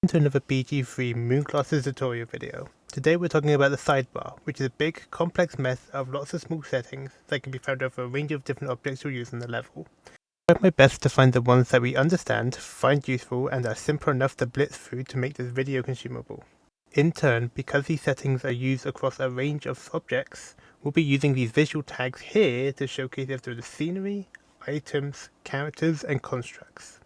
To another BG3 Moon Classes tutorial video. Today we're talking about the sidebar, which is a big, complex mess of lots of small settings that can be found over a range of different objects you'll use in the level. I tried my best to find the ones that we understand, find useful, and are simple enough to blitz through to make this video consumable. In turn, because these settings are used across a range of objects, we'll be using these visual tags here to showcase them through the scenery, items, characters, and constructs.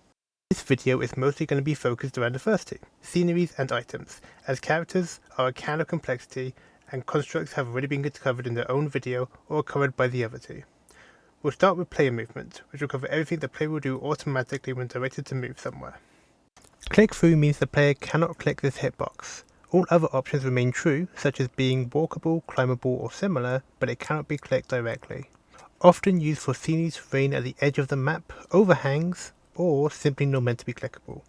This video is mostly going to be focused around the first two, sceneries and items, as characters are a can of complexity and constructs have already been covered in their own video or covered by the other two. We'll start with player movement, which will cover everything the player will do automatically when directed to move somewhere. Click through means the player cannot click this hitbox. All other options remain true, such as being walkable, climbable or similar, but it cannot be clicked directly. Often used for scenery terrain at the edge of the map, overhangs, or simply not meant to be clickable.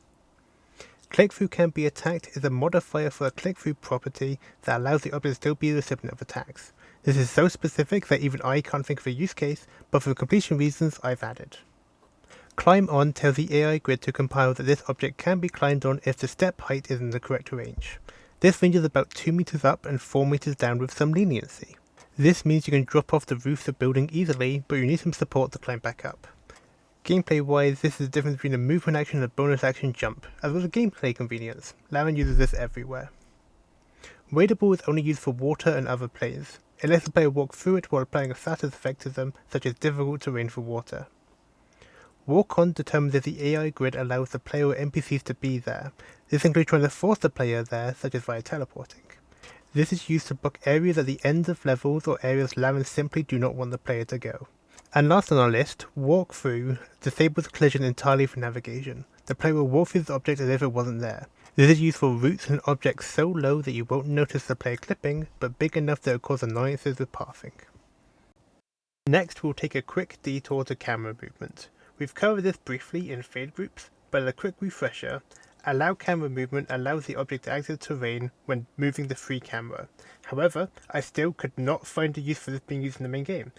Click-through can be attacked is a modifier for a click-through property that allows the object to still be the recipient of attacks. This is so specific that even I can't think of a use case, but for completion reasons I've added. Climb on tells the AI grid to compile that this object can be climbed on if the step height is in the correct range. This range is about 2 meters up and 4 meters down with some leniency. This means you can drop off the roof of the building easily, but you need some support to climb back up. Gameplay wise, this is the difference between a movement action and a bonus action jump, as well as gameplay convenience. Laren uses this everywhere. Wadeable is only used for water and other players. It lets the player walk through it while applying a status effect to them, such as difficult terrain for water. Walk on determines if the AI grid allows the player or NPCs to be there. This includes trying to force the player there, such as via teleporting. This is used to block areas at the ends of levels or areas Laren simply do not want the player to go. And last on our list, walk through disables collision entirely for navigation. The player will walk through the object as if it wasn't there. This is used for routes and objects so low that you won't notice the player clipping, but big enough that it will cause annoyances with pathing. Next we'll take a quick detour to camera movement. We've covered this briefly in fade groups, but as a quick refresher, allow camera movement allows the object to exit terrain when moving the free camera. However, I still could not find a use for this being used in the main game.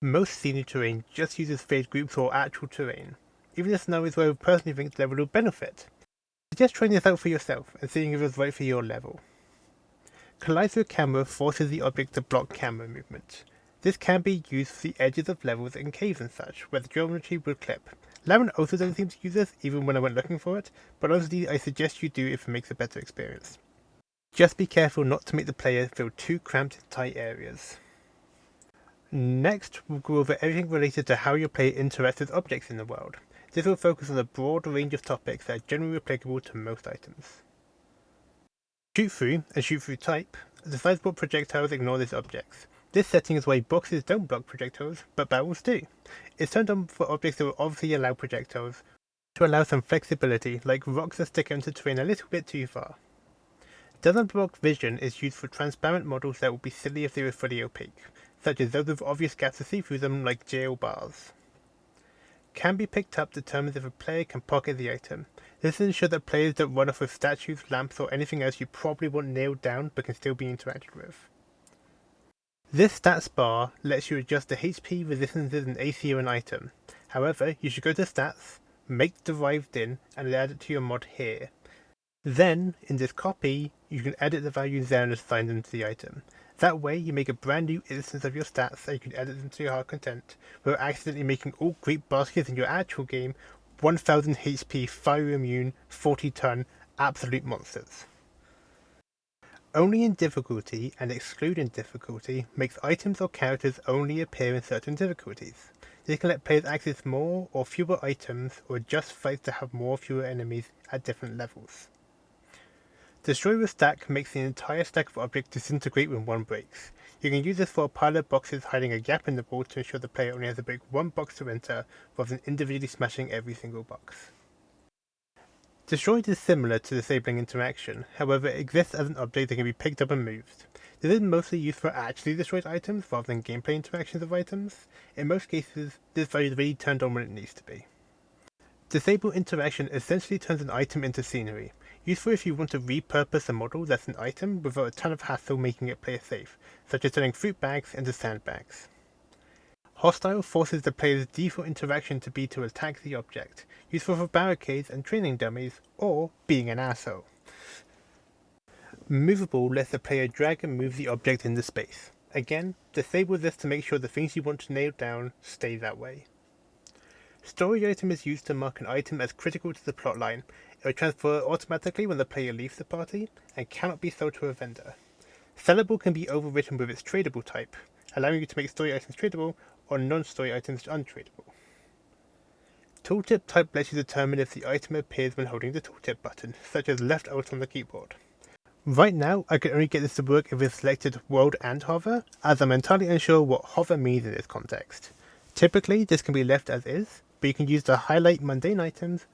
Most scenery terrain just uses fade groups or actual terrain, even in scenarios where I personally think the level will benefit. Suggest trying this out for yourself and seeing if it's right for your level. Collide through camera forces the object to block camera movement. This can be used for the edges of levels in caves and such, where the geometry will clip. Laren also doesn't seem to use this, even when I went looking for it, but honestly I suggest you do if it makes a better experience. Just be careful not to make the player feel too cramped in tight areas. Next, we'll go over everything related to how your player interacts with objects in the world. This will focus on a broad range of topics that are generally applicable to most items. Shoot through and shoot through type. The sideboard projectiles ignore these objects. This setting is why boxes don't block projectiles, but barrels do. It's turned on for objects that will obviously allow projectiles, to allow some flexibility, like rocks that stick into terrain a little bit too far. Doesn't block vision is used for transparent models that would be silly if they were fully opaque, such as those with obvious gaps to see through them like jail bars. Can be picked up determines if a player can pocket the item. This ensures that players don't run off with statues, lamps or anything else you probably want nailed down but can still be interacted with. This stats bar lets you adjust the HP, resistances and AC of an item. However, you should go to stats, make derived in and add it to your mod here. Then, in this copy, you can edit the values there and assign them to the item. That way, you make a brand new instance of your stats that you can edit them to your hard content, without accidentally making all Greek baskets in your actual game 1000 HP, fire immune, 40 ton, absolute monsters. Only in difficulty and excluding difficulty makes items or characters only appear in certain difficulties. This can let players access more or fewer items or adjust fights to have more or fewer enemies at different levels. Destroy with stack makes the entire stack of objects disintegrate when one breaks. You can use this for a pile of boxes hiding a gap in the wall to ensure the player only has to break one box to enter, rather than individually smashing every single box. Destroyed is similar to disabling interaction, however it exists as an object that can be picked up and moved. This is mostly used for actually destroyed items rather than gameplay interactions of items. In most cases, this value is really turned on when it needs to be. Disable interaction essentially turns an item into scenery, useful if you want to repurpose a model that's an item without a ton of hassle making it player safe, such as turning fruit bags into sandbags. Hostile forces the player's default interaction to be to attack the object, useful for barricades and training dummies, or being an asshole. Moveable lets the player drag and move the object in the space. Again, disable this to make sure the things you want to nail down stay that way. Storage item is used to mark an item as critical to the plotline. It will transfer automatically when the player leaves the party, and cannot be sold to a vendor. Sellable can be overwritten with its tradable type, allowing you to make story items tradable or non-story items untradable. Tooltip type lets you determine if the item appears when holding the tooltip button, such as left alt on the keyboard. Right now, I can only get this to work if it's selected world and hover, as I'm entirely unsure what hover means in this context. Typically, this can be left as is, but you can use to highlight mundane items,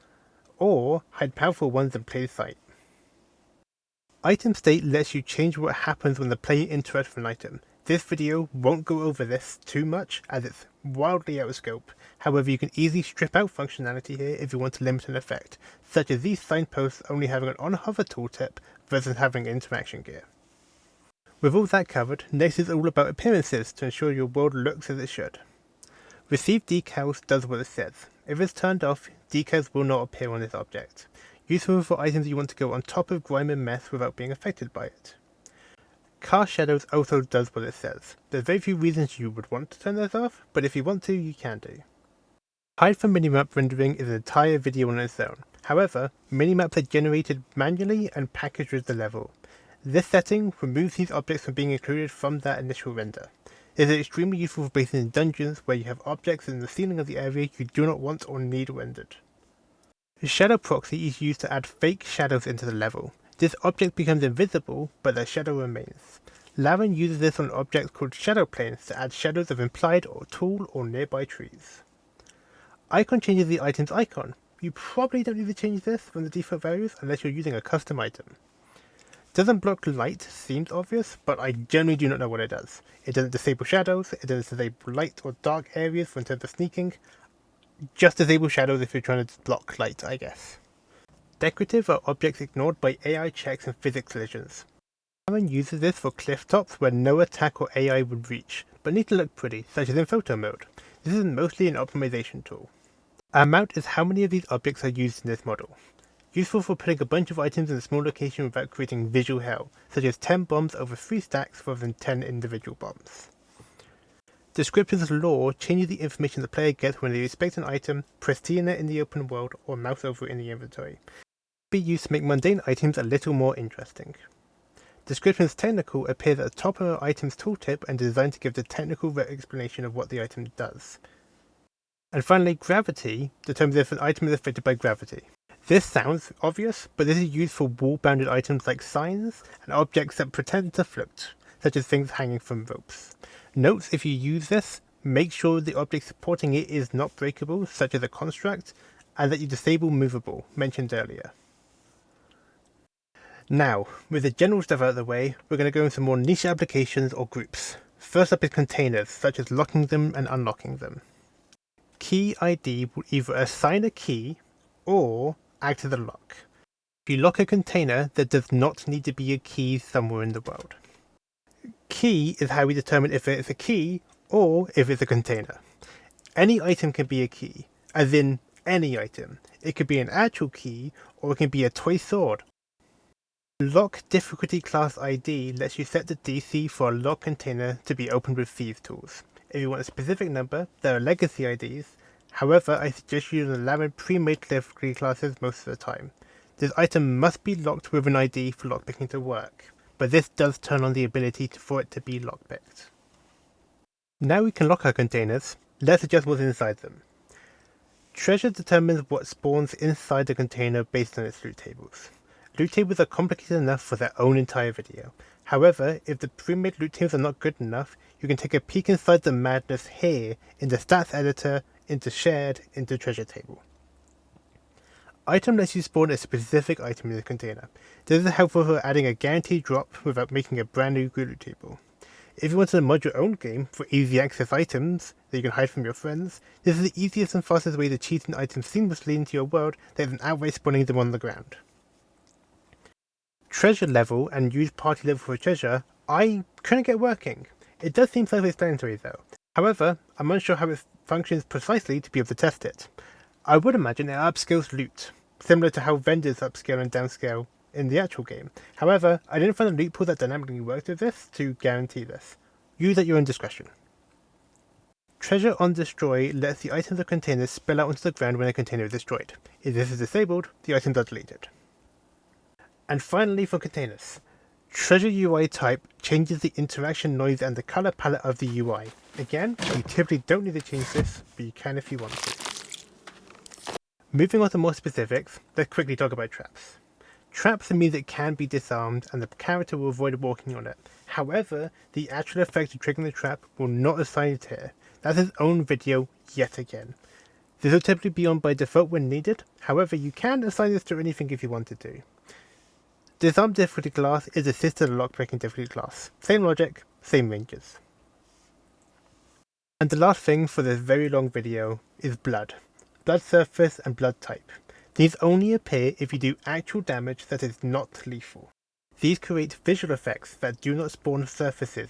or hide powerful ones in plain sight. Item state lets you change what happens when the player interacts with an item. This video won't go over this too much, as it's wildly out of scope. However, you can easily strip out functionality here if you want to limit an effect, such as these signposts only having an on-hover tooltip versus having interaction gear. With all that covered, next is all about appearances to ensure your world looks as it should. Receive Decals does what it says. If it's turned off, decals will not appear on this object. Useful for items you want to go on top of grime and mess without being affected by it. Cast Shadows also does what it says. There's very few reasons you would want to turn this off, but if you want to, you can do. Hide for minimap rendering is an entire video on its own. However, minimaps are generated manually and packaged with the level. This setting removes these objects from being included from that initial render. It is extremely useful for placing in dungeons where you have objects in the ceiling of the area you do not want or need rendered. The Shadow Proxy is used to add fake shadows into the level. This object becomes invisible, but the shadow remains. Laren uses this on objects called shadow planes to add shadows of implied or tall or nearby trees. Icon changes the item's icon. You probably don't need to change this from the default values unless you're using a custom item. Doesn't block light seems obvious, but I generally do not know what it does. It doesn't disable shadows, it doesn't disable light or dark areas for in terms of sneaking. Just disable shadows if you're trying to block light, I guess. Decorative are objects ignored by AI checks and physics collisions. Laren uses this for cliff tops where no attack or AI would reach, but need to look pretty, such as in photo mode. This is mostly an optimization tool. Amount is how many of these objects are used in this model. Useful for putting a bunch of items in a small location without creating visual hell, such as 10 bombs over 3 stacks rather than 10 individual bombs. Description's lore changes the information the player gets when they inspect an item, press T in it in the open world, or mouse over it in the inventory. It can be used to make mundane items a little more interesting. Description's technical appears at the top of an item's tooltip and designed to give the technical explanation of what the item does. And finally, gravity determines if an item is affected by gravity. This sounds obvious, but this is used for wall-bounded items like signs and objects that pretend to float, such as things hanging from ropes. Note, if you use this, make sure the object supporting it is not breakable, such as a construct, and that you disable Moveable, mentioned earlier. Now, with the general stuff out of the way, we're going to go into some more niche applications or groups. First up is containers, such as locking them and unlocking them. Key ID will either assign a key or act as a lock. If you lock a container, there does not need to be a key somewhere in the world. Key is how we determine if it's a key or if it's a container. Any item can be a key, as in any item. It could be an actual key or it can be a toy sword. Lock difficulty class ID lets you set the DC for a lock container to be opened with Thieves tools. If you want a specific number, there are legacy IDs. However, I suggest you use the Laren pre-made difficulty classes most of the time. This item must be locked with an ID for lockpicking to work, but this does turn on the ability for it to be lockpicked. Now we can lock our containers. Let's adjust what's inside them. Treasure determines what spawns inside the container based on its loot tables. Loot tables are complicated enough for their own entire video. However, if the pre-made loot tables are not good enough, you can take a peek inside the madness here in the stats editor, into shared, into treasure table. Item lets you spawn a specific item in the container. This is helpful for adding a guaranteed drop without making a brand new loot table. If you want to mod your own game for easy access items that you can hide from your friends, this is the easiest and fastest way to cheat an item seamlessly into your world that is an outright spawning them on the ground. Treasure level and use party level for treasure, I couldn't get working. It does seem self-explanatory though. However, I'm unsure how it functions precisely to be able to test it. I would imagine it upscales loot, similar to how vendors upscale and downscale in the actual game. However, I didn't find a loophole that dynamically works with this to guarantee this. Use at your own discretion. Treasure on Destroy lets the items or containers spill out onto the ground when a container is destroyed. If this is disabled, the items are deleted. And finally for containers. Treasure UI type changes the interaction noise and the color palette of the UI. Again, you typically don't need to change this, but you can if you want to. Moving on to more specifics, let's quickly talk about traps. Traps means it can be disarmed and the character will avoid walking on it. However, the actual effect of triggering the trap will not assign it here. That's its own video yet again. This will typically be on by default when needed, however you can assign this to anything if you wanted to. Disarm difficulty class is assisted lockbreaking difficulty class. Same logic, same ranges. And the last thing for this very long video is blood. Blood surface and blood type. These only appear if you do actual damage that is not lethal. These create visual effects that do not spawn surfaces.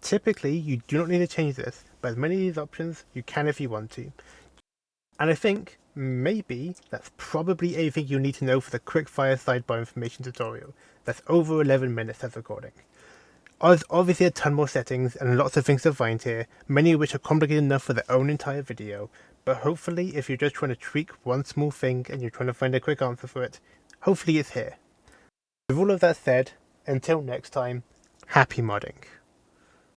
Typically you do not need to change this, but as many of these options you can if you want to. And I think, maybe, that's probably everything you need to know for the quickfire sidebar information tutorial. That's over 11 minutes of recording. There's obviously a ton more settings and lots of things to find here, many of which are complicated enough for their own entire video, but hopefully if you're just trying to tweak one small thing and you're trying to find a quick answer for it, hopefully it's here. With all of that said, until next time, happy modding.